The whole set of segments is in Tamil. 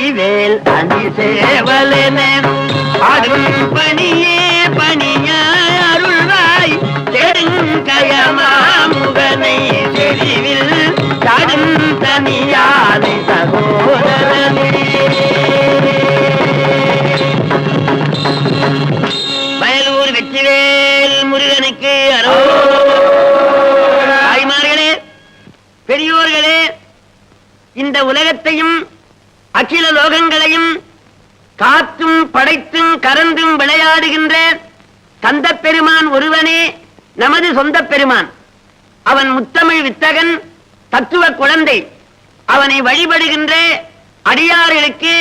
வெற்றிவேல் அணி சேவலென அருள் பணியே பணியாய் அருள்வாய் செருங்கயமாமுகனை செறிவில் தடும் தனியானை சகோதரனே. வயலூர் வெற்றிவேல் முருகனுக்கு தாய்மார்களே, பெரியோர்களே, இந்த உலகத்தையும் அகில லோகங்களையும் காத்தும் படைத்தும் கறந்தும் விளையாடுகின்ற கந்த பெருமான் ஒருவனே நமது சொந்த பெருமான். அவன் முத்தமிழ் வித்தகன், தத்துவ குழந்தை. அவனை வழிபடுகின்ற அடியார்களுக்கு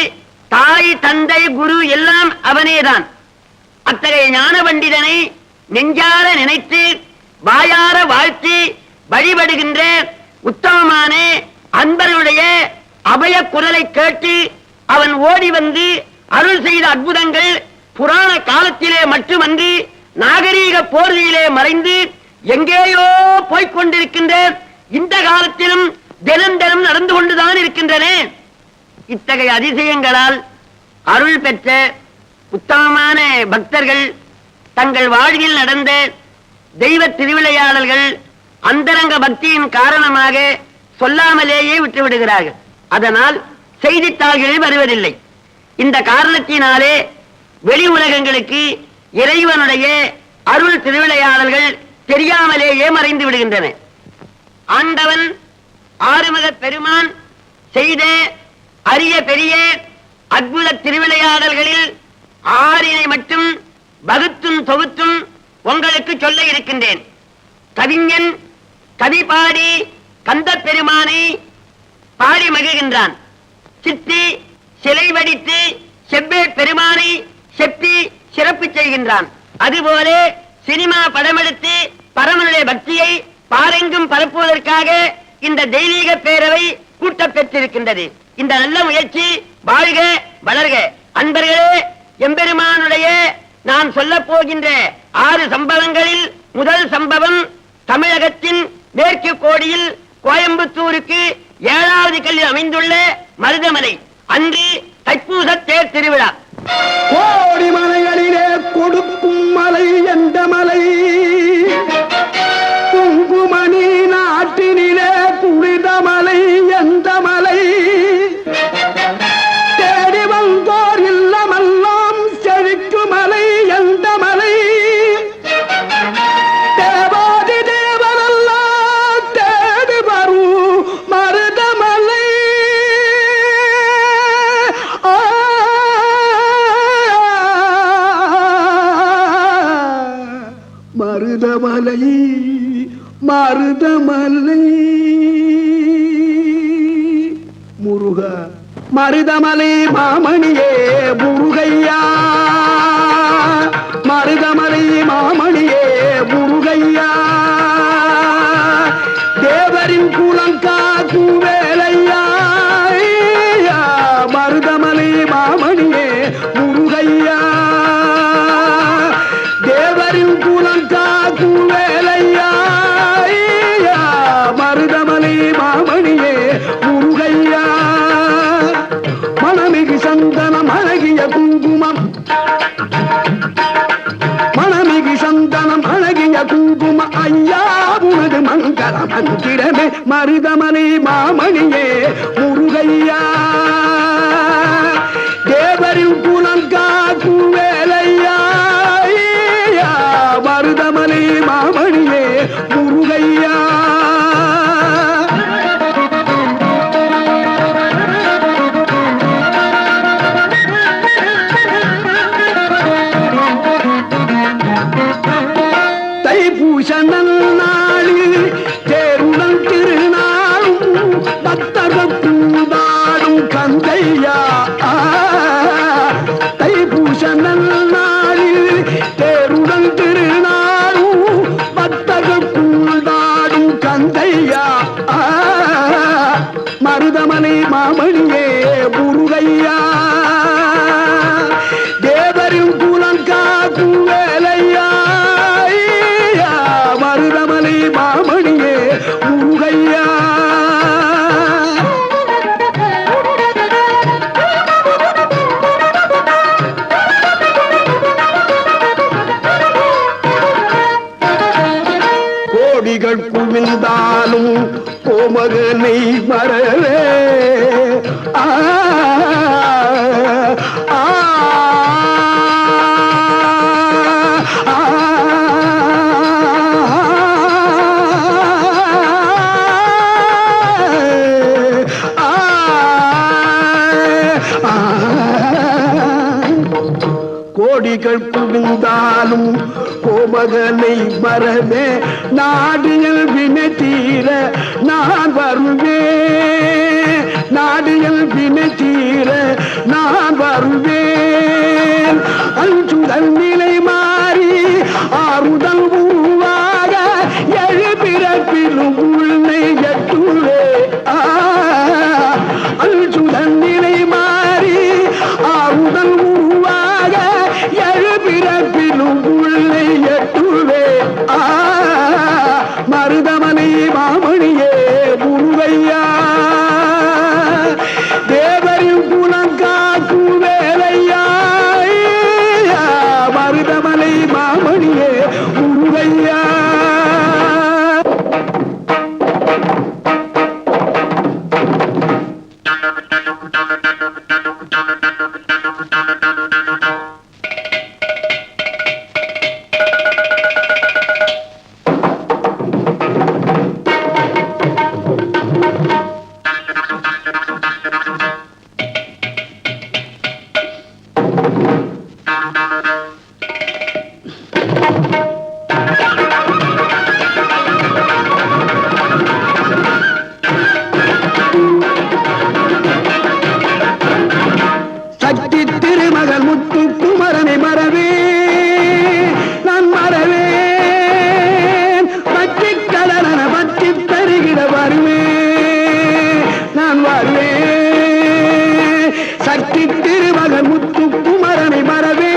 தாய் தந்தை குரு எல்லாம் அவனேதான். அத்தகைய ஞான பண்டிதனை நெஞ்சார நினைத்து வாயார வாழ்த்தி வழிபடுகின்ற உத்தமமான அன்பருடைய அபய குரலை கேட்டு அவன் ஓடி வந்து அருள் செய்த அற்புதங்கள் புராண காலத்திலே மட்டுமன்றி நாகரீக போர்வையிலே மறைந்து எங்கேயோ போய்கொண்டிருக்கின்ற இந்த காலத்திலும் தினம் தினம் நடந்து கொண்டுதான் இருக்கின்றன. இத்தகைய அதிசயங்களால் அருள் பெற்ற உத்தமமான பக்தர்கள் தங்கள் வாழ்வில் நடந்த தெய்வ திருவிளையாடல்கள் அந்தரங்க பக்தியின் காரணமாக சொல்லாமலேயே விட்டுவிடுகிறார்கள். அதனால் செய்தித்தாள்களில் வருவதில்லை. இந்த காரணத்தினாலே வெளி உலகங்களுக்கு இறைவனுடைய அருள் திருவிளையாடல்கள் தெரியாமலேயே மறைந்து விடுகின்றன. ஆண்டவன் ஆறுமுக பெருமான் செய்த அரிய பெரிய அற்புத திருவிளையாடல்களில் 6 மட்டும் வகுத்தும் தொகுத்தும் உங்களுக்கு சொல்ல இருக்கின்றேன். கவிஞன் கவி பாடி கந்த பெருமானை பாடி மகிழ்கின்றான். சித்தி சிலை வடித்து செவ்வே பெருமானை செப்பி சிறப்பு செய்கின்றான். அதுபோல சினிமா படமெடுத்து பரமனுடைய பக்தியை பாரெங்கும் பரப்புவதற்காக இந்த தெய்வீக பேரவை கூட்டப் பெற்றிருக்கின்றது. இந்த நல்ல முயற்சி வாழ்க வளர்க. அன்பர்களே, எம்பெருமானுடைய நான் சொல்ல போகின்ற 6 சம்பவங்களில் முதல் சம்பவம் தமிழகத்தின் மேற்கு கோடியில் கோயம்புத்தூருக்கு 7வது கல்லில் அமைந்துள்ள மருதமலை. அன்று தைப்பூச தேர் திருவிழா. கோடி மலைகளிலே கொடுக்கும் மலை எந்த மலை? குங்குமணி நாட்டினிலே புனித மலை எந்த மலை? தேடி வந்தோர் இல்லமெல்லாம் செழிக்கு மலை எந்த மலை? தேவாதி தேவரெல்லாம் தேடி வரும் மருதமலை. மருதமலை மருதமலை முருக மருதமலை மாமணியே முருகையா. மருதமலை மாமணியே முருகையா. தேவரின் குலங்காக்கும் வேலையா. மருதமலை மாமணியே முருகையா. தேவரின் குலங்காக்கும் வேலையா. மருதமலை மாமணியே முருகையா. மணமிகு சந்தனம் அழகிய குங்குமம். மணமிகு சந்தனம் அழகிய குங்கும ஐயா உனது மங்கள மந்திரமே. மருதமலை மாமணியே முருகையா. தேவரின் குலங்காக்கும் வேலையா. மருதமலை மாமணியே முருகையா. தைப்பூச நன்னாளில் தேருடன் திருநாளும் பக்தர்கள் கூடாடும் கந்தை கோடிகள் குவிந்தாலும் கோமகனை மறவே நாடியல் வினை தீர நான் வருவேன். நாடியல் வினை தீர நான் வருவேன். அஞ்சுதல் நிலை மாறி ஆறுதல் உருவாக எழுபிறப்பிலும் உள்ளே எட்டுவே. அஞ்சுதல் நிலை மாறி ஆறுதல் உருவாக எழுபிறப்பிலும் உள்ளே எட்டுவே. மருதமனை மாமணியே முருகையா தேவரின் குலம் காக்கும் வேலையா. மருதமலை மாமணியே முருகையா. சக்தி திருமகள் முத்து குமரனை மறவே நான் மறவேன். பற்றி கடலன பற்றி தருகிற வருவேன் நான் வருவேன். சக்தி திருமகள் முத்து குமரனை மறவே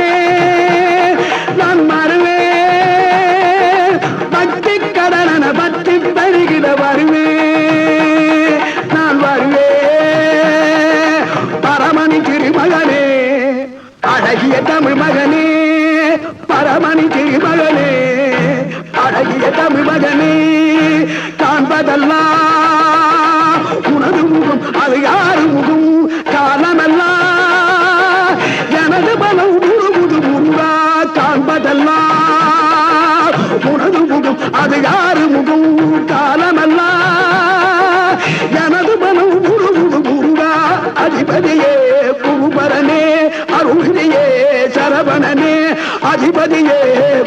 நான் மறவேன். பற்றி கடலன பற்றி தருகிற வருவேன் நான் வருவேன். பரமணி திருமகனே அழகிய தமிழ் மகனே. பரமணி திருமகனே அழகிய தமிழ் மகனே. காண்பதெல்லாம் உனது முகம் அது யாரு முகம். காலமெல்லாம் எனது பலம் முழுமுது முருகா. காண்பதெல்லாம் உனது முகம் அது யாரு முகம். காலமெல்லாம் எனது பலம் முழுமுது முருகா. அதிபதியே குருபரனே அருளியே சரவணனே. அதிபதியே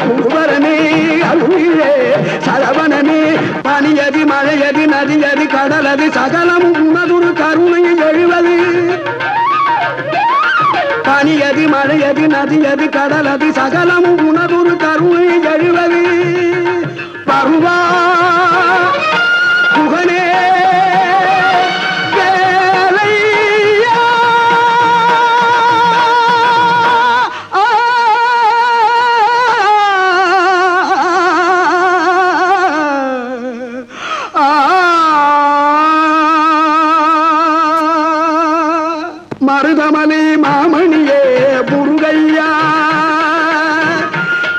குருபரனே அருளியே சரவணனே. பனியதி மழையதி நதியதி கடலதி சகலமும் உனதுரு கருணையை எழுவது. பனியதி மழையதி நதியதி கடலதி சகலமும் உனதுரு கருணையை எழுவது. பருவா புகனே மருதமலை மாமணியே முருகையா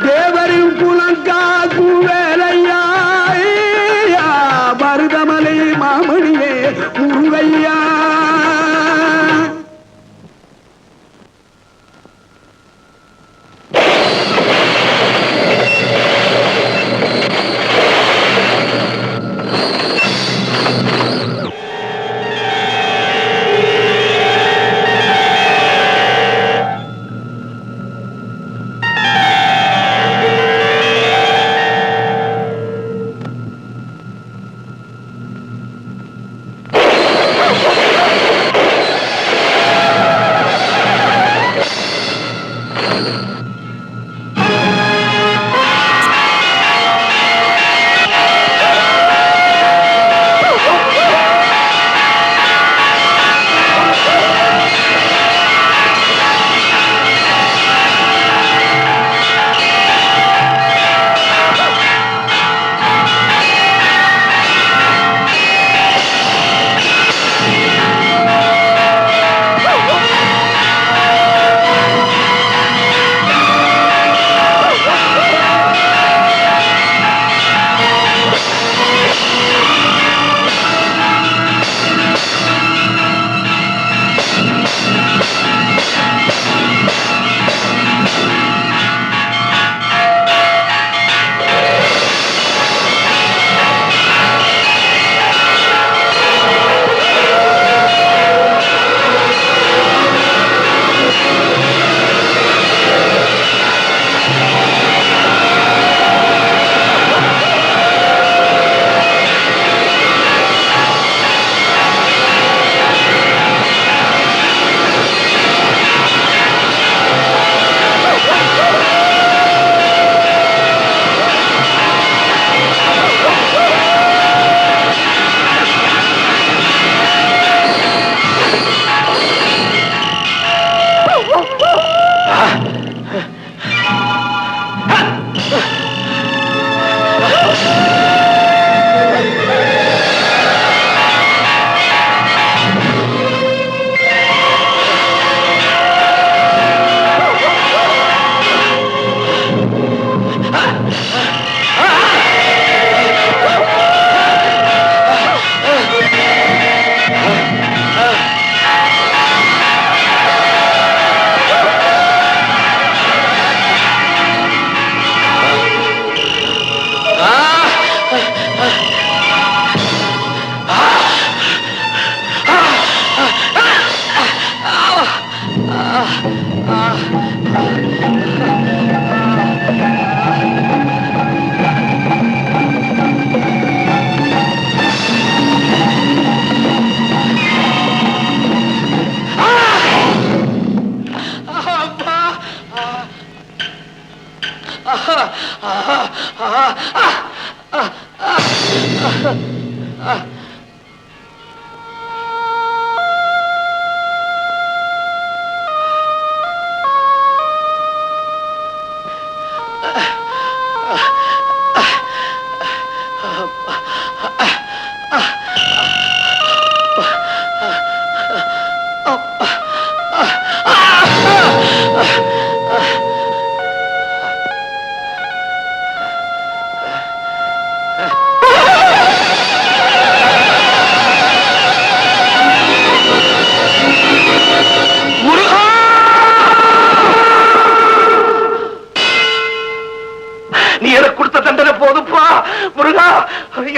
தேவரின் குலம் காக்கும் வேலையா. மருதமலை மாமணியே முருகையா.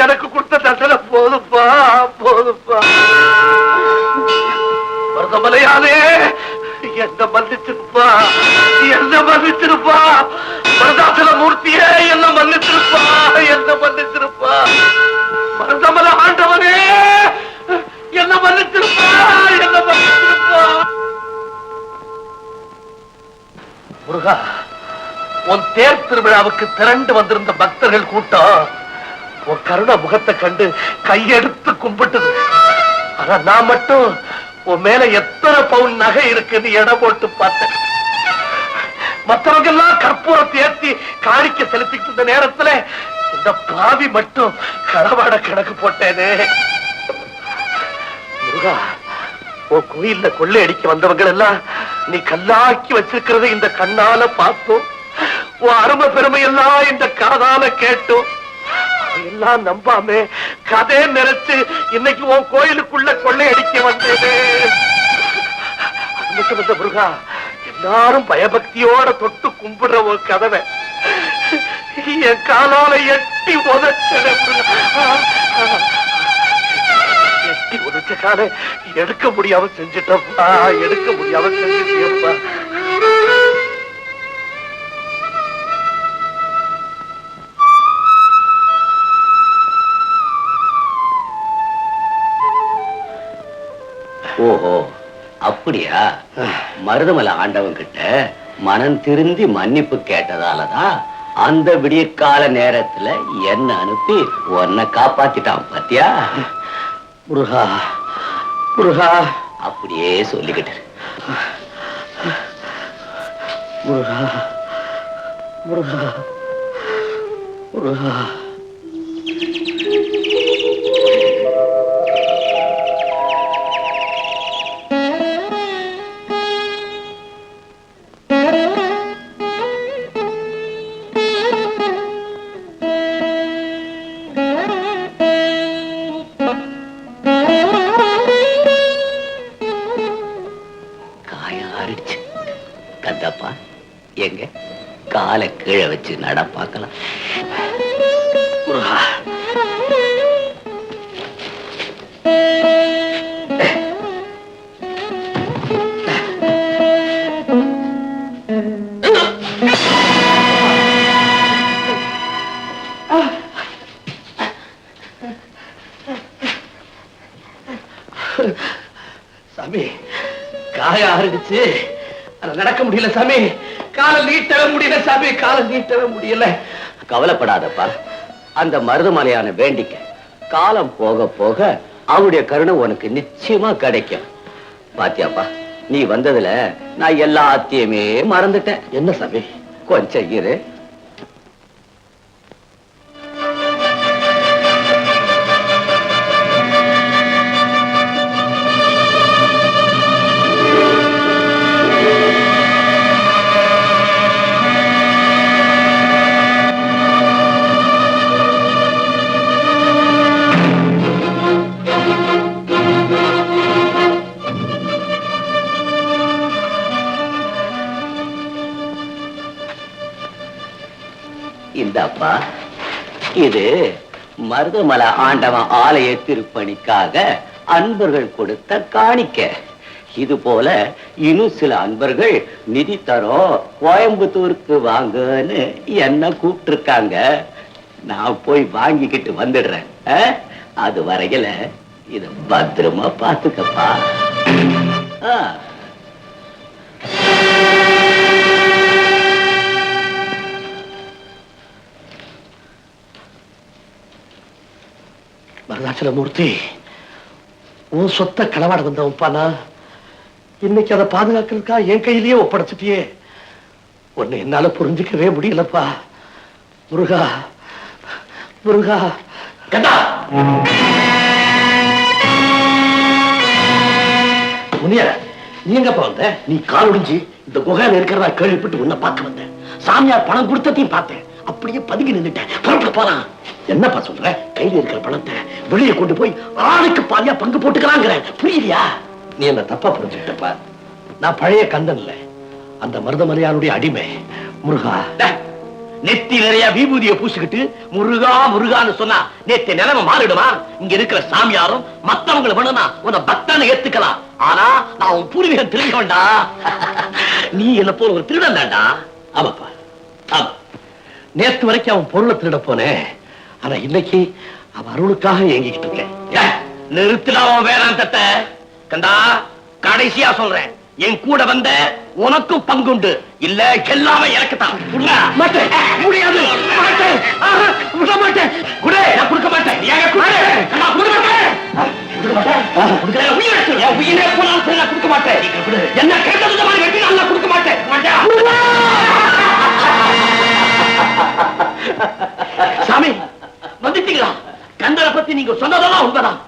எனக்கு கொடுத்த தண்டனை போதுப்பா போதுப்பா. மருதமலையானே என்ன மன்னிச்சிருப்பா, என்ன மன்னிச்சிருப்பா. மருதாசல மூர்த்தியே என்ன மன்னிச்சிருப்பா, என்ன மன்னிச்சிருப்பா. மருதமலை ஆண்டவனே என்ன மன்னிச்சிருப்பா, என்ன மன்னிச்சிருப்பா. முருகா, உன் தேர் திருவிழாவுக்கு திரண்டு வந்திருந்த பக்தர்கள் கூட்டம் உன் கருண முகத்தை கண்டு கையெடுத்து கும்பிட்டது. ஆனா நான் மட்டும் உன் மேல எத்தனை பவுன் நகை இருக்குன்னு எடை போட்டு பார்த்தேன். மற்றவங்க எல்லாம் கற்பூரத்தை ஏற்றி காணிக்க செலுத்திட்டு இருந்த நேரத்துல இந்த பாவி மட்டும் களவாட கணக்கு போட்டேனே. முருகா, உன் கோயில்ல கொள்ளை அடிக்க வந்தவங்க எல்லாம் நீ கல்லாக்கி வச்சிருக்கிறத இந்த கண்ணால பார்த்தோம், உன் அருமை பெருமை எல்லாம் இந்த காதால கேட்டோம். எல்லாம் நம்பாம கதை நினைச்சு இன்னைக்கு உன் கோயிலுக்குள்ள கொள்ளை அடிக்க வந்தேனே. முருகா, எல்லாரும் பயபக்தியோட தொட்டு கும்பிடுற ஒரு கதவை என் காலால எட்டி உதச்ச எட்டி உதச்ச காலை எடுக்க முடியாம செஞ்சுட்டப்பா, எடுக்க முடியாம செஞ்சுட்டியப்பா. ஓஹோ, அப்படியா? மருதமலை ஆண்டவன் கிட்ட மனம் திருந்தி மன்னிப்பு கேட்டதாலதான் அந்த விடியற்கால நேரத்துல என்ன அனுப்பி உன்னை காப்பாத்திட்டான் பாத்தியா? முருகா முருகா, அப்படியே சொல்லிக்கிட்டு முருகா முருகா முருகா. கந்தப்பா, எங்க காலை கீழே வச்சு நட பார்க்கலாம். சாமி, காய ஆரம்பிச்சு நடக்க முடியல சாமி, காலை நீட்டவே முடியல சாமி, காலை நீட்டவே முடியல. கவலைப்படாதப்பா, அந்த மருதமலையான வேண்டிக்க காலம் போக போக அவருடைய கருணை உனக்கு நிச்சயமா கிடைக்கும். பாத்தியாப்பா, நீ வந்ததுல நான் எல்லாத்தையுமே மறந்துட்டேன். என்ன சாமி? கொஞ்சம் இரு. இந்தப்பா, இது மருதமலை ஆண்டவன் ஆலய திருப்பணிக்காக அன்பர்கள் கொடுத்த காணிக்க. இது போல இன்னும் சில அன்பர்கள் நிதி தரோம் கோயம்புத்தூருக்கு வாங்கன்னு என்ன கூப்பிட்டு இருக்காங்க. நான் போய் வாங்கிக்கிட்டு வந்துடுறேன். அது வரையில இத பத்திரமா பாத்துக்கப்பா. மருதாச்சலமூர்த்தி, உன் சொத்தை களவாட வந்தவன்பானா இன்னைக்கு அதை பாதுகாக்கிறதுக்கா என் கையிலேயே ஒப்படைச்சிட்டியே. உன்னை என்னால புரிஞ்சுக்கவே முடியலப்பா. முருகா முருகா. கண்டா முனிய, நீ எங்கப்பா வந்த? நீ கால் ஒடிஞ்சு இந்த குகையில இருக்கிறதா கேள்விப்பட்டு உன்னை பார்க்க வந்தேன். சாமியார் பணம் கொடுத்ததையும் பார்த்தேன். அப்படியே பதுங்கி நின்னுட்டேன். புறப்பட்டு போறான். என்னப்பா சொல்ற? கையில இருக்கிற பணத்தை வெளியே கொண்டு போய் ஆளுக்கு பாதியா பங்கு போட்டுக்கலாங்கிற. புரியலையா? நீ என்ன தப்பா புரிஞ்சுக்கிட்டப்பா. நான் பழைய கந்தன் இல்ல, அந்த மருதமலையானுடைய அடிமை. முருகா, நெத்தி நிறைய விபூதியை பூசிக்கிட்டு முருகா முருகான்னு சொன்னா நேத்து நிலைமை மாறிடுமா? இங்க இருக்கிற சாமியாரும் மத்தவங்களை வேணும்னா உன்னை பக்தான ஏத்துக்கலாம். ஆனா நான் உன் பூர்வீகம் திரும்ப வேண்டாம். நீ என்ன போல ஒரு திருடன் தாண்டா. ஆமாப்பா, ஆமா. நேத்து வரைக்கும் அவன் பொருளை திருட போனேன். ஆனா இன்னைக்கு அவன் அருளுக்காக ஏங்கிக்கிட்டு இருக்கேன். நிறுத்தலாம் வேதாந்தத்தை. கண்டா, கடைசியா சொல்றேன், என் கூட வந்த உனக்கும் பங்குண்டு. இல்ல எல்லாமே எனக்கு தான். மாட்டேன், முடியாது. மாட்டேன், விட மாட்டேன். குடு, நான் கொடுக்க மாட்டேன். ஏங்க குடு, நான் கொடுக்க மாட்டேன். உயிரே போனாலும் நான் கொடுக்க மாட்டேன். என்ன கேட்டது மாதிரி வெட்டி நான் கொடுக்க மாட்டேன். சாமி வந்துட்டீங்களா? கந்தரை பத்தி நீங்க சொன்னதெல்லாம் உண்மைதான்.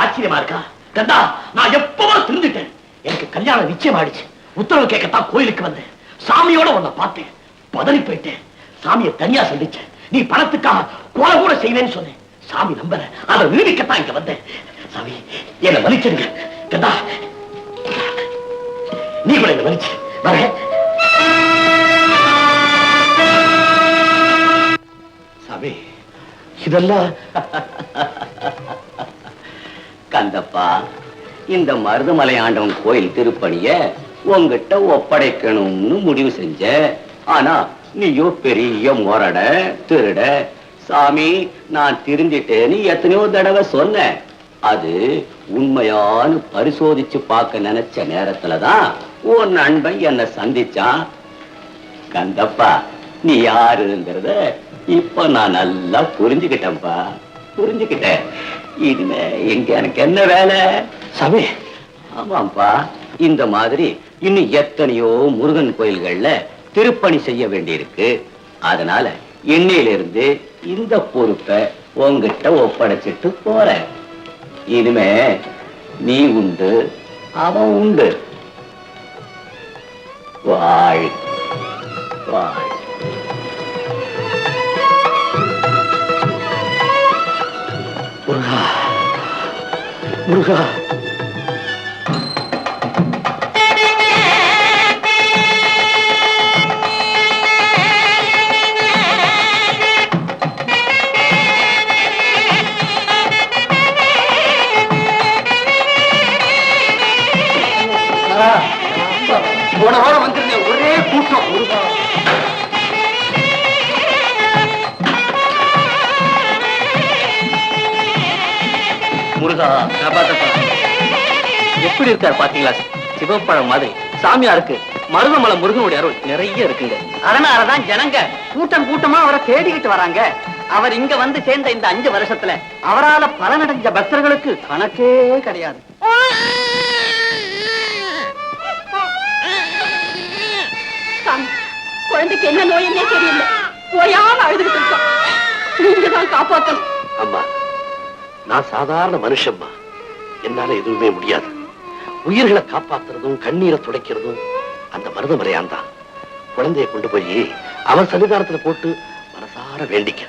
ஆச்சரியமா இருக்கா? கந்தா, நான் எப்பவோ திருந்துட்டேன். எனக்கு கல்யாணம் நிச்சயம் ஆயிடுச்சு. உத்தரவு கேட்கத்தான் கோயிலுக்கு வந்தேன். சாமியோட உன்னை பார்த்தேன், பதறி போயிட்டேன். சாமியை தனியா சந்திச்சேன். நீ பணத்துக்காக கொலை கூட செய்வேன்னு சொன்னேன். சாமி நம்பற, அதை நிரூபிக்கத்தான் இங்க வந்தேன். சாமி, என்ன மன்னிச்சிருங்க. கந்தா, நீ கூட என்ன மன்னிச்சு வர. சாமி, இதெல்லாம் கந்தப்பா, இந்த மருதமலை ஆண்டவன் கோயில் திருப்பணிய உங்ககிட்ட ஒப்படைக்கணும்னு முடிவு செஞ்ச. ஆனா நீயோ பெரிய முரட திருட. சாமி, நான் திருந்திட்டேன்னு எத்தனையோ தடவை சொன்னேன். அது உண்மையானு பரிசோதிச்சு பார்க்க நினைச்ச நேரத்துலதான் உன் நண்பன் என்ன சந்திச்சான். கந்தப்பா, நீ யாருங்கிறத இப்ப நான் நல்லா புரிஞ்சுக்கிட்டேன்பா, புரிஞ்சுக்கிட்டேன். இனிமே எங்க எனக்கு என்ன வேலை? சாமி, ஆமாப்பா, இந்த மாதிரி இன்னும் எத்தனையோ முருகன் கோயில்கள்ல திருப்பணி செய்ய வேண்டியிருக்கு. அதனால இன்னையிலிருந்து இந்த பொறுப்பை உங்ககிட்ட ஒப்படைச்சிட்டு போறேன். இனிமே நீ உண்டு, அவன் உண்டு. வாழ் வாழ். முருகா முருகா. போன வாரம் வந்திருந்தேன், ஒரே கூட்டம். முருகா, முருகா, எப்படி இருக்கார் பாத்தீங்களா? சிவப்பழம் மாதிரி சாமியாருக்கு மருதமலை முருகனுடைய அருள் நிறைய இருக்குங்க. அதனாலதான் ஜனங்க கூட்டம் கூட்டமா அவரை தேடிக்கிட்டு வராங்க. அவர் இங்க வந்து சேர்ந்த இந்த 5 வருஷத்துல அவரால பலனடைஞ்ச பக்தர்களுக்கு கணக்கே கிடையாது. குழந்தைக்கு என்ன நோய் என்ன தெரியல, ஓயாம அழுதுகிட்டு இருக்கோம். நீங்க தான் காப்பாத்தணும். அம்மா, நான் சாதாரண மனுஷம்மா. என்னால எதுவுமே முடியாது. உயிர்களை காப்பாத்துறதும் கண்ணீரை துடைக்கிறதும் அந்த மருதமலையான் தான். குழந்தைய கொண்டு போய் அவன் சன்னிதானத்துல போட்டு மனசார வேண்டிக்க.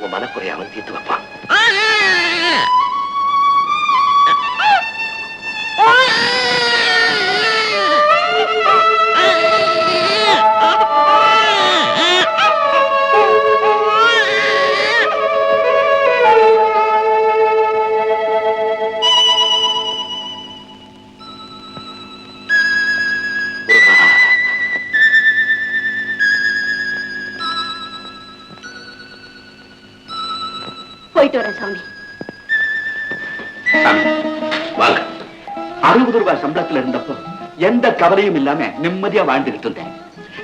உன் மனக்குறைய அவன் தீர்த்து வைப்பான். போயிட்டு வரேன் சாமி. வாங்க. 60 ரூபாய் சம்பளத்துல இருந்தப்போ எந்த கவலையும் இல்லாம நிம்மதியா வாழ்ந்துகிட்டு இருந்தேன்.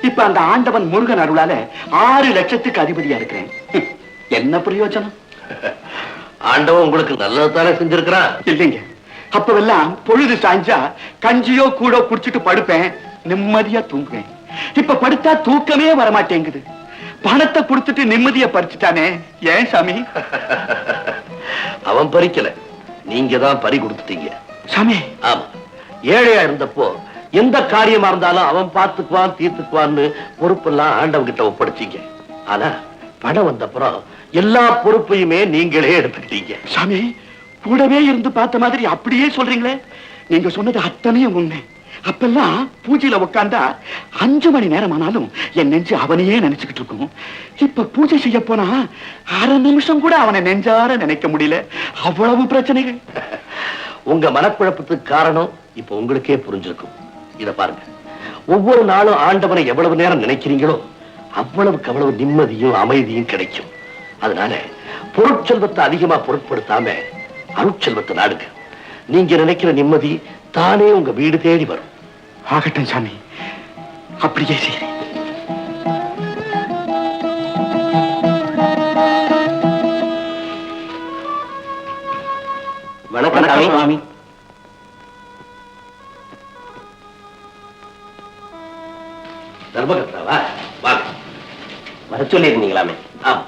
இப்ப அந்த ஆண்டவன் முருகன் அருளால 6 லட்சத்துக்கு அதிபதியா இருக்கிறேன். என்ன பிரயோஜனம்? ஆண்டவன் உங்களுக்கு நல்லதானே செஞ்சிருக்கிறான். இல்லைங்க, அப்பவெல்லாம் பொழுது சாஞ்சா கஞ்சியோ கூடோ குடிச்சிட்டு படுப்பேன், நிம்மதியா தூங்குவேன். இப்ப படுத்தா தூக்கமே வரமாட்டேங்குது. பணத்தை கொடுத்துட்டு நிம்மதியா பறிச்சுட்டானே, ஏன் சாமி? அவன் பறிக்கல, நீங்க தான் பறி கொடுத்துட்டீங்க சாமி. ஆமா, ஏழையா இருந்தப்போ எந்த காரியமா இருந்தாலும் அவன் பார்த்துக்குவான் தீர்த்துக்குவான்னு பொறுப்பெல்லாம் ஆண்டவன் கிட்ட ஒப்படைச்சீங்க. ஆனா பணம் வந்தப்புறம் எல்லா பொறுப்பையுமே நீங்களே எடுத்துக்கிட்டீங்க. சாமி, கூடவே இருந்து பார்த்த மாதிரி அப்படியே சொல்றீங்களே. நீங்க சொன்னது அத்தனையும் உண்மை. அப்பெல்லாம் பூஜையில உட்கார்ந்தா 5 மணி நேரம் ஆனாலும் என் நெஞ்சு அவனையே நினைச்சுக்கிட்டு இருக்கும். இப்ப பூஜை செய்ய போனா 1/2 நிமிஷம் கூட அவனை நெஞ்சார நினைக்க முடியல. அவ்வளவு பிரச்சனைகள். உங்க மனக்குழப்பத்துக்கு காரணம் இப்ப உங்களுக்கே புரிஞ்சிருக்கும். இத பாருங்க, ஒவ்வொரு நாளும் ஆண்டவனை எவ்வளவு நேரம் நினைக்கிறீங்களோ அவ்வளவுக்கு அவ்வளவு நிம்மதியும் அமைதியும் கிடைக்கும். அதனால பொருட்செல்வத்தை அதிகமா பொருட்படுத்தாம அருட்செல்வத்தை நாடுங்க. நீங்க நினைக்கிற நிம்மதி தானே உங்க வீடு தேடி வரும். ஆகட்டும் சாமி, அப்படியே செய்றேன். வணக்கம் சாமி. தர்மகர்த்தாவா? வாங்க. வர சொல்லியிருந்தீங்களாமே. ஆமா,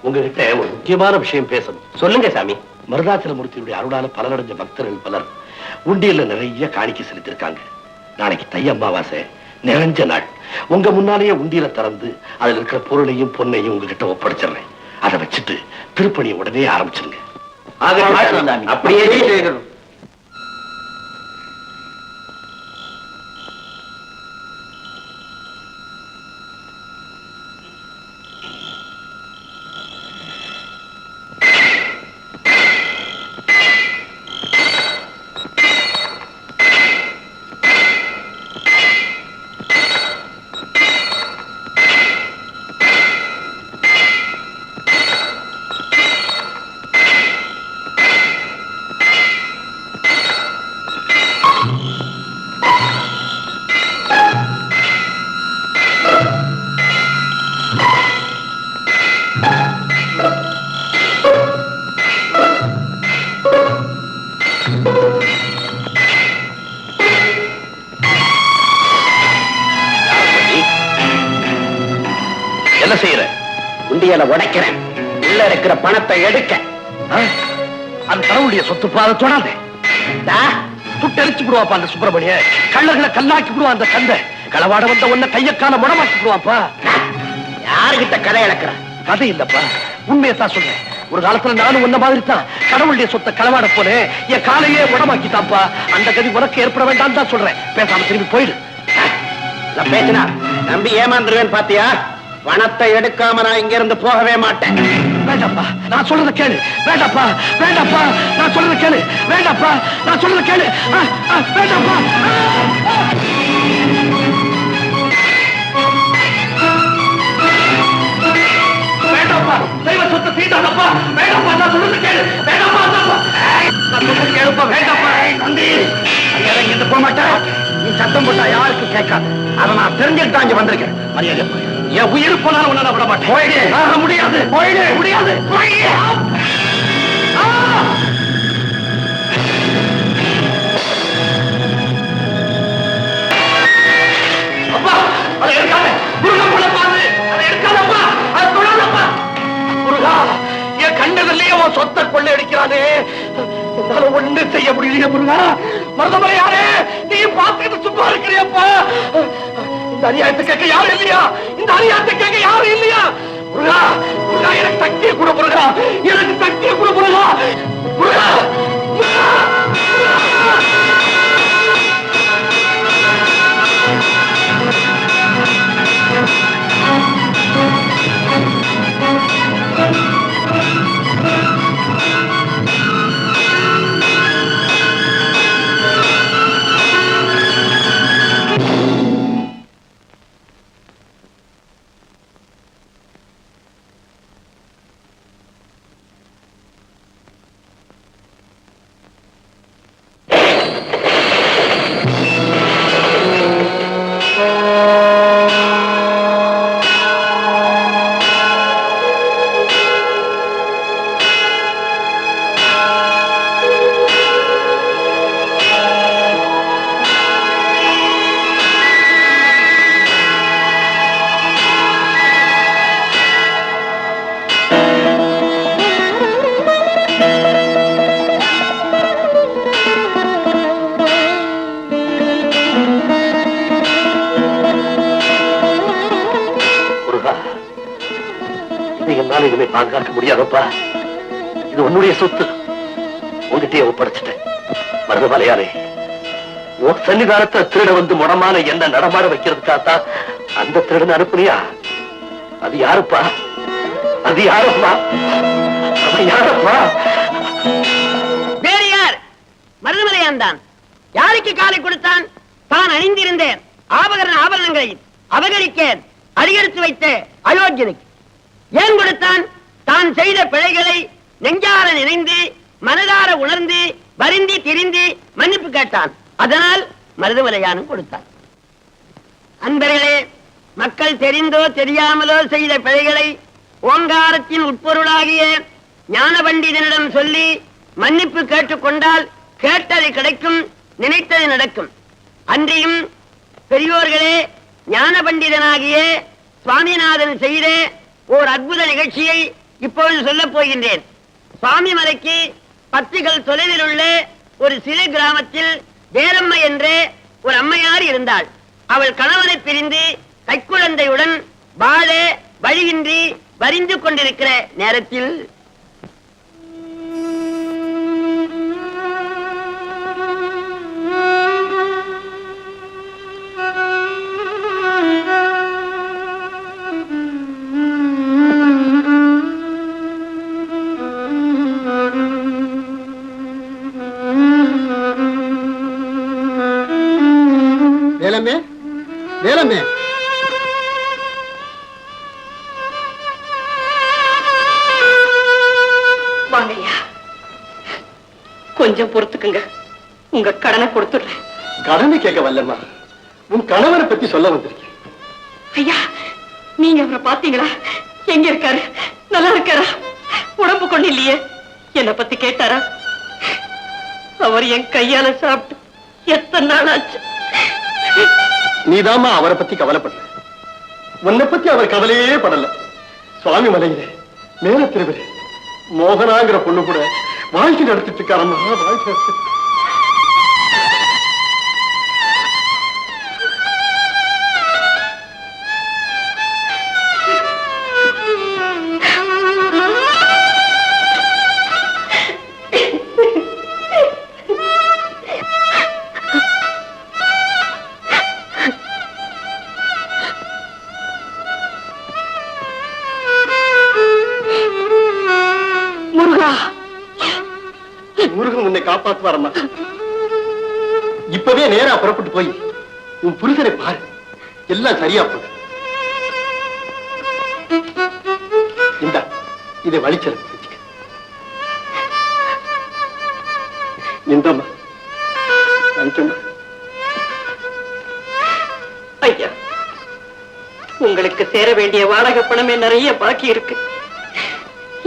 உங்ககிட்ட ஒரு முக்கியமான விஷயம் பேசணும். சொல்லுங்க சாமி. மருதாச்சலமூர்த்தியுடைய அருளால பலனடைஞ்ச பக்தர்கள் பலர் உண்டியல்ல நிறைய காணிக்கை செலுத்திருக்காங்க. நாளைக்கு தை அமாவாசை, நிறைஞ்ச நாள். உங்க முன்னாலேயே உண்டியல திறந்து அதுல இருக்கிற பொருளையும் பொன்னையும் உங்ககிட்ட ஒப்படைச்சிடுறேன். அதை வச்சுட்டு திருப்பணியை உடனே ஆரம்பிச்சிருங்க. அப்படியே செய்கிறோம். என்ன செய்யற? உண்டியலை உடைக்கிறேன், உள்ள இருக்கிற பணத்தை எடுக்க. அந்த கடவுளுடைய சொத்து பாத தொடாதே. சுட்டரிச்சு விடுவாப்பா அந்த சுப்பிரமணிய. கள்ளர்களை கல்லாக்கி விடுவான் அந்த கந்தை. களவாட வந்த உன்ன கையக்கால முடமாக்கி விடுவாப்பா. யாருகிட்ட கதை இழக்கிற? கதை இல்லப்பா, உண்மையத்தான் சொல்றேன். ஒரு காலத்துல நானும் உன்ன மாதிரி தான் கடவுளுடைய சொத்தை களவாட போனேன். என் காலையே முடமாக்கிட்டான்ப்பா. அந்த கதி உனக்கு ஏற்பட வேண்டாம் தான் சொல்றேன். பேசாம திரும்பி போயிடு. பேசினா நம்பி ஏமாந்துருவேன் பாத்தியா? பணத்தை எடுக்காம நான் இங்க இருந்து போகவே மாட்டேன். வேண்டாப்பா, நான் சொல்றத கேளு. வேண்டாப்பா, வேண்டாப்பா, நான் சொல்றத கேளு. வேண்டாப்பா, நான் சொல்றத கேளு. வேண்டாப்பா. வேண்டாப்பா, தெய்வ சொத்தை தீண்டாதப்பா. வேண்டாப்பா, நான் சொல்றத கேளு. வேண்டாப்பா, நான் சொல்றத கேளுப்பா. வேண்டாப்பா. நந்தி, ஐயா இங்கிட்டு போக மாட்டேன். நீ சத்தம் போட்டா யாருக்கு கேட்காது. அதை நான் தெரிஞ்சுட்டு தான் இங்க வந்திருக்கேன். மரியாதை போய். என் உயிர் போனாலும் உன்னை விட மாட்டேன். போயிடு. முடியாது, போயிடு. முடியாது, போயிடு. அப்பா, அதை எடுக்காத. முருகா போல பாரு. அதை எடுக்காதப்பா. அதை தொடாதப்பா. முருகா, என் கண்ணதிலேயே உன் சொத்தை கொள்ளையடிக்கிறானே. என்னால ஒண்ணு செய்ய முடியலையே முருகா. மருதமலையாரே, நீ பார்த்துக்கிட்டு சும்மா இருக்கிறியப்பா. இந்த அநியாயத்தை கேட்க யாரும் இல்லையா? இந்த அநியாயத்தை கேட்க யாரும் இல்லையா? முருகா, முருகா, எனக்கு சக்தியை கொடு முருகா. எனக்கு சக்தியை கொடு முருகா. முருகா, முருகா. உன்னால இனிமே பாதுகாக்க முடியாதப்பா. இது உன்னுடைய சொத்து, உங்ககிட்டயே ஒப்படைச்சிட்டேன். மருதமலையாரே, உன் சன்னிதானத்தை திருட வந்து முடமான என்ன நடமாட வைக்கிறதுக்காகத்தான் அந்த திருடன் அனுப்புனியா? அது யாருப்பா? அது யாரப்பா? அது யாரப்பா? வேறு யார்? மருதமலையான் தான். யாருக்கு காலை கொடுத்தான்? தான் அணிந்திருந்தேன் ஆபரணங்களை அபகரிக்க அடியெடுத்து வைத்த அயோக்கியனுக்கு. ஏன் கொடுத்தான்? தான் செய்த பிழைகளை நெஞ்சார நினைந்து மனதார உணர்ந்து வருந்தி திரிந்து மன்னிப்பு கேட்டான். அதனால் மருதமலையானும் கொடுத்தான். அன்பர்களே, மக்கள் தெரிந்தோ தெரியாமலோ செய்த பிழைகளை ஓங்காரத்தின் உட்பொருளாகிய ஞான பண்டிதனிடம் சொல்லி மன்னிப்பு கேட்டுக்கொண்டால் கேட்டது கிடைக்கும், நினைத்தது நடக்கும். அன்றியும் பெரியோர்களே, ஞான பண்டிதனாகிய சுவாமிநாதன் செய்த ஓர் அற்புத நிகழ்ச்சியை இப்பொழுது சொல்லப் போகின்றேன். சுவாமி மலைக்கு 10 கல் தொலைவில் உள்ள ஒரு சிறு கிராமத்தில் வேரம்மை என்ற ஒரு அம்மையார் இருந்தாள். அவள் கணவனை பிரிந்து கைக்குழந்தையுடன் வாழ வழியின்றி வரிந்து கொண்டிருக்கிற நேரத்தில் வேலம்மே, வேலம்மே, வாங்கய்யா, கொஞ்சம் பொறுத்துக்குங்க. உங்க கடனை கொடுத்துடுறேன். கடனை கேட்க வரலம்மா, உன் கணவனை பத்தி சொல்ல வந்திருக்கேன். ஐயா, நீங்க அவரை பாத்தீங்களா? எங்க இருக்காரு? நல்லா இருக்காரா? உடம்பு கொண்டு இல்லையே. என்னை பத்தி கேட்டாரா? அவர் என் கையால சாப்பிட்டு எத்தனை நாள் ஆச்சு. நீதாமா அவரை பத்தி கவலைப்படல, உன்னை பத்தி அவர் கவலையே படல. சுவாமி மலையில மேல திருவிழா மோகனாங்கிற பொண்ணு கூட வாழ்க்கை நடத்திட்டு இருக்காரம்மா, வாழ்க்கை நடத்திட்டு. முருகன் உன்னை காப்பாற்றுவாரம்மா. இப்பவே நேரா புறப்பட்டு போய் உன் புருஷனை பாரு, எல்லாம் சரியா போகுது. இந்த இதை வழிச்சல் இந்தம்மா ஐயா, உங்களுக்கு சேர வேண்டிய வாடகை பணமே நிறைய பாக்கி இருக்கு.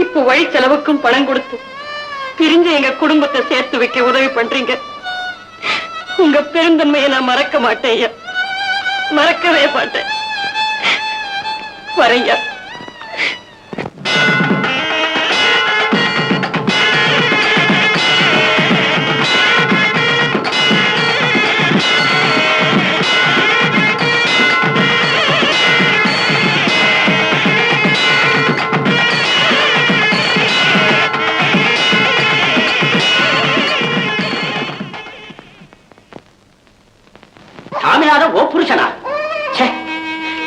இப்ப வழி செலவுக்கும் பணம் கொடுத்து பிரிஞ்சு எங்க குடும்பத்தை சேர்த்து வைக்க உதவி பண்றீங்க. உங்க பெருந்தன்மையை நான் மறக்க மாட்டேன் ஐயா, மறக்கவே மாட்டேன். வரையா. சாமிநாதன் ஓ புருஷனா?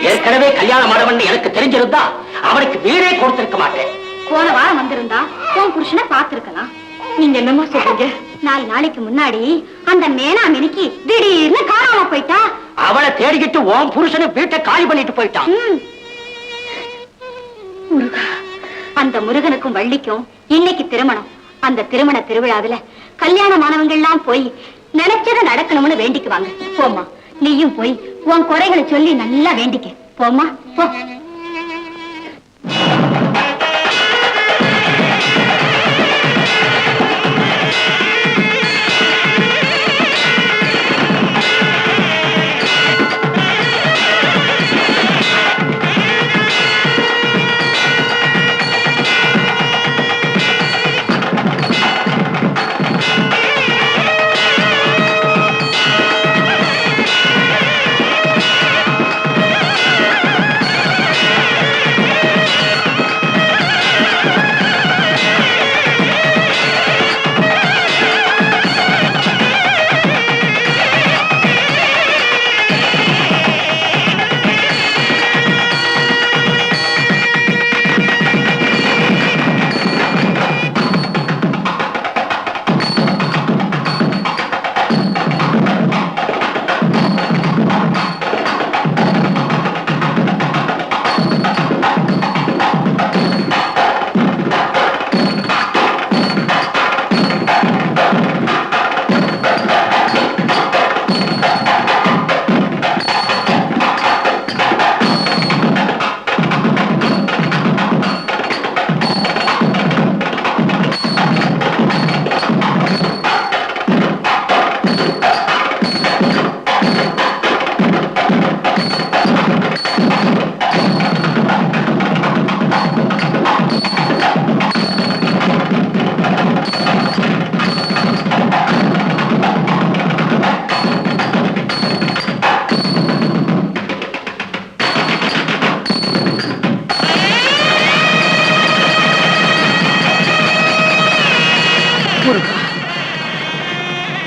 ஏற்கனவே கல்யாணம் ஆனவன் எனக்கு தெரிஞ்சிருந்தா அவனுக்கு வீடே கொடுத்திருக்க மாட்டேன். போன வாரம் வந்திருந்தா உன் புருஷனை பார்த்திருக்கலாம். நீங்க என்னமா சொல்றீங்க? 4 நாளைக்கு முன்னாடி அந்த மேனா மினிக்கு திடீர்னு காணாம போயிட்டா. அவளை தேடிக்கிட்டு உன் புருஷனை வீட்டை காலி பண்ணிட்டு போயிட்டான். முருகா, அந்த முருகனுக்கும் வள்ளிக்கும் இன்னைக்கு திருமணம். அந்த திருமண திருவிழாவில கல்யாணமானவங்க எல்லாம் போய் நினைச்சதை நடக்கணும்னு வேண்டிக்குவாங்க. போமா, நீயும் போய் உன் குறைகளை சொல்லி நல்லா வேண்டிக்க. போமா, போ.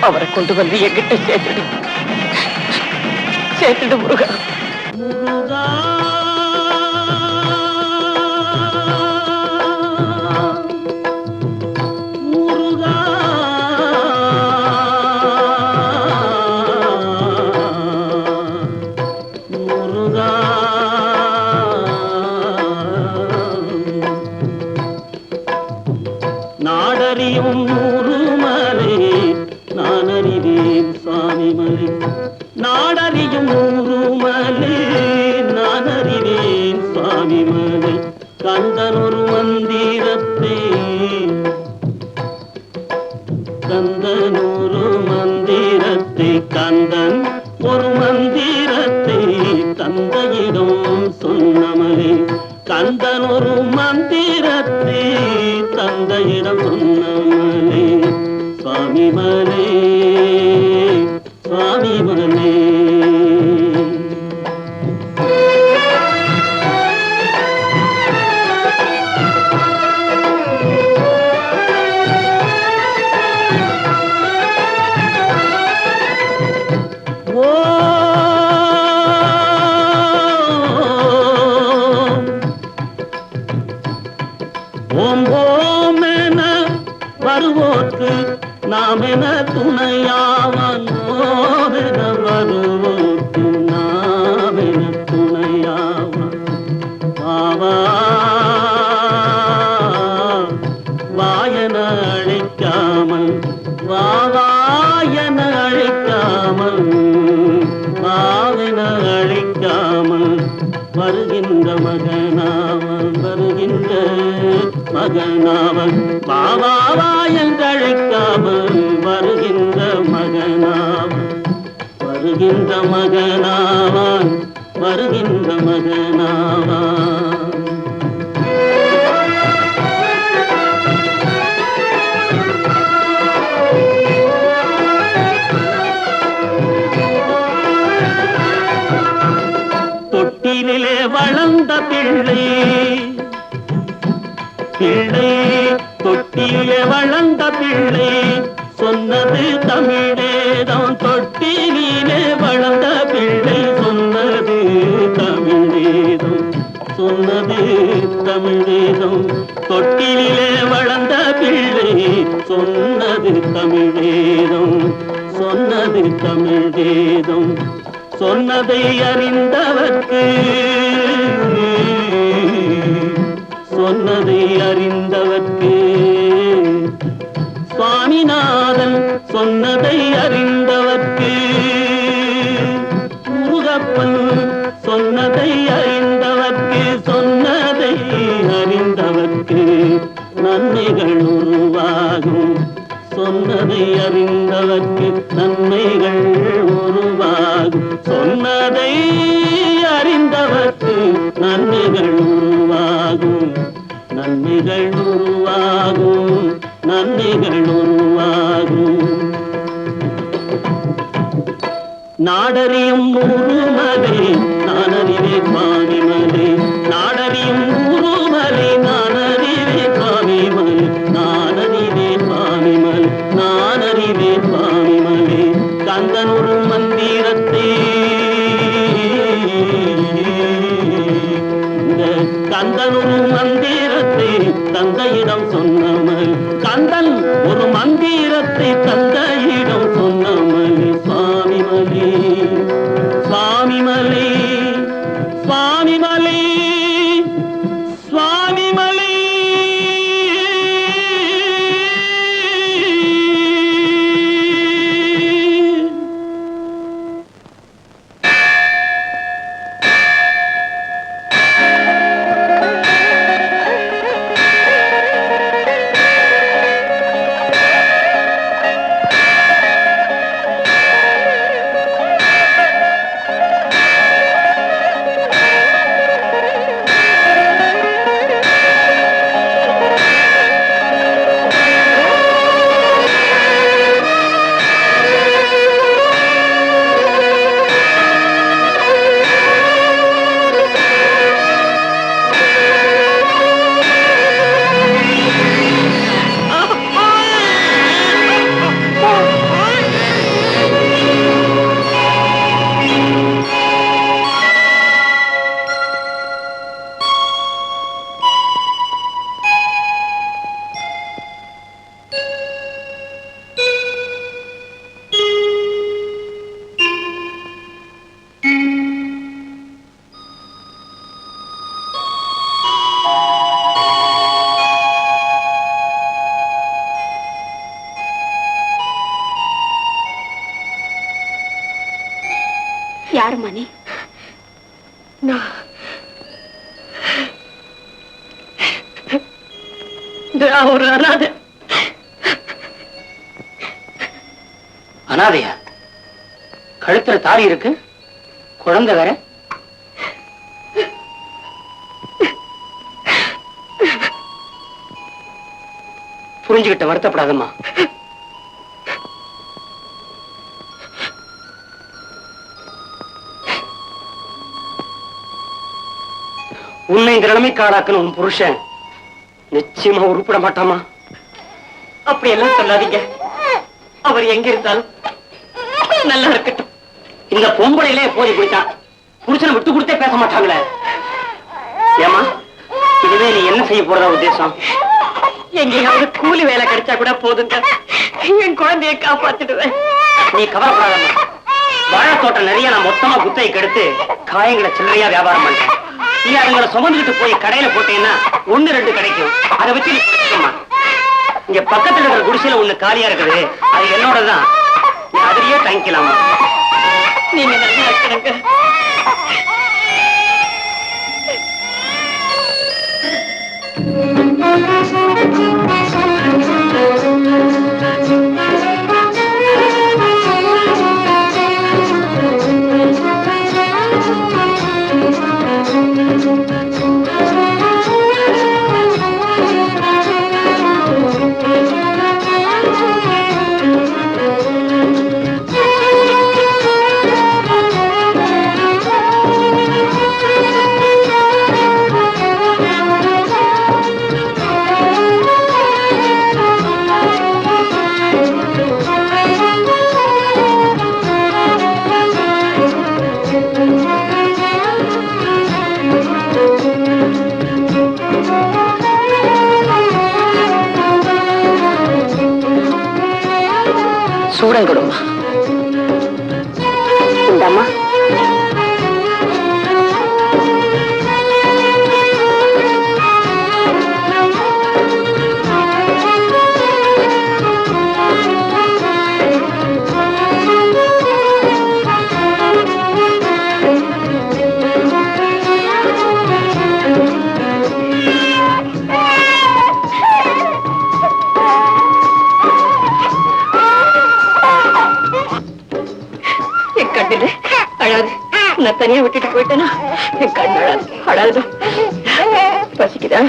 அவரை கொண்டு வந்து என்கிட்ட சேர்த்துடு. சேர்த்துடு முருகா. நாடறியும் நூறுமலை நான் அறிவேன் சுவாமிமலை. நாடறியும் நூறுமலை நான் அறிவேன் சுவாமிமலை. கந்தன் ஒரு மந்திரத்தை கந்தன் ஒரு மந்திரத்தை கந்தன் ஒரு மந்திரத்தை தந்தையிடம் சொன்னமலே. கந்தன் ஒரு மந்திரத்தை தந்தையிடம் சொன்னமலே. சுவாமிமலே சுவாமிமலே. ஓம் ஓம் என வருவோர்க்கு நாம் என துணையாவன். ஓம் என வருவோர்க்கு நாம் என துணையாவன். வாவா வாயன அழைக்காமல் வாவாயன அழைக்காமல் வாவென அழைக்காமல் வருகின்ற மகனாவன் வருகின்ற மகனாவன். பாவாவா என்றழைக்காமல் வருகின்ற மகனாவன் வருகின்ற மகனாவான் வருகின்ற மகனாவான். தொட்டிலே வளர்ந்த பிள்ளை பிள்ளை தொட்டிலே வளர்ந்த பிள்ளை சொன்னது தமிழேதான். தொட்டிலே வளர்ந்த பிள்ளை சொன்னது தமிழேதம் சொன்னது தமிழேதம். தொட்டிலே வளர்ந்த பிள்ளை சொன்னது தமிழேதம் சொன்னது தமிழேதம். சொன்னதை அறிந்தவர்க்கு சொன்னதை அறிந்தவர்க்கு சுவாமிநாதன் சொன்னதை அறிந்தவர்க்கு முருகப்பன் சொன்னதை அறிந்தவர்க்கு சொன்னதை அறிந்தவர்க்கு நன்மைகள் உருவாகும். சொன்னதை அறிந்தவர்க்கு நன்மைகள் உருவாகும். சொன்னதை அறிந்தவர்க்கு நன்மைகள் உருவாகும். நன்மைகள் உருவாகும். நன்மைகள் உருவாகும். நாடறியும் நூறுமலை நான் அறிவே சுவாமிமலை. நாடறியும் நூறுமலை நான் அறிவே சுவாமிமலை. நான் அறிவே சுவாமிமலை. நான் அறிவே சுவாமிமலை. கந்தன் ஒரு மந்திரத்தை கந்தன் ஒரு மந்திரத்தை தந்தையிடம் சொன்னமல். கந்தன் ஒரு மந்திரத்தை தந்தையிடம் சொன்னமல். சுவாமிமலே சுவாமிமலே நான் ஒரு அனாதை. அனாதையா? கழுத்துல தாலி இருக்கு, குழந்தை வேற. புரிஞ்சுக்கிட்ட, வருத்தப்படாதம்மா. உன்னை இந்த நிலைமைக்கு ஆளாக்குன உன் புருஷன் நிச்சயமா உருப்பிட மாட்டாமா? அப்படி எல்லாம் சொல்லாதீங்க. அவர் எங்க இருந்தாலும் நல்லா இருக்கட்டும். இந்த பொம்பளையிலே போய் போயிட்டான். புருஷனை விட்டு கொடுத்தே பேச மாட்டாங்களே. ஏமா, இதுவே நீ என்ன செய்ய போறதா உத்தேசம்? எங்கேயாவது கூலி வேலை கிடைச்சா கூட போதுங்க, என் குழந்தையை காப்பாத்திடுவேன். நீ கவலைப்படாதம்மா. வாழைத்தோட்டம் நிறைய நான் மொத்தமா குத்தைக்கு எடுத்து காயங்களை சில்லறையா வியாபாரம் பண்றேன். நீ அதுங்களை சுமந்துட்டு போய் கடையில போட்டீங்கன்னா 1-2 கிடைக்கும். அதை வச்சு நீ குடிச்சுக்கம்மா. இங்க பக்கத்துல இருக்கிற குடிசையில ஒண்ணு காலியா இருக்குது, அது என்னோடதான். நீ அதுலயே தங்கிக்கலாமா? நீங்க நல்லா இருக்கணுங்க. சூடம் கொடுமா. இந்தம்மா. அழாது. நான் தனியா விட்டுட்டு போயிட்டேனா என் கண் அழாது. அழாது. பசிக்குதா?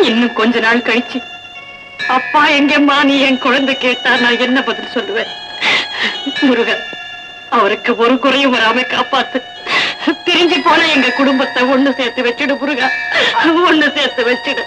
இன்னும் கொஞ்ச நாள் கழிச்சு அப்பா எங்கம்மா நீ என் குழந்தை கேட்டா நான் என்ன பதில் சொல்லுவேன்? முருகன், அவருக்கு ஒரு குறையும் வராம காப்பாத்து. பிரிஞ்சு போன எங்க குடும்பத்தை ஒண்ணு சேர்த்து வச்சிடு முருகா, ஒண்ணு சேர்த்து வச்சிடு.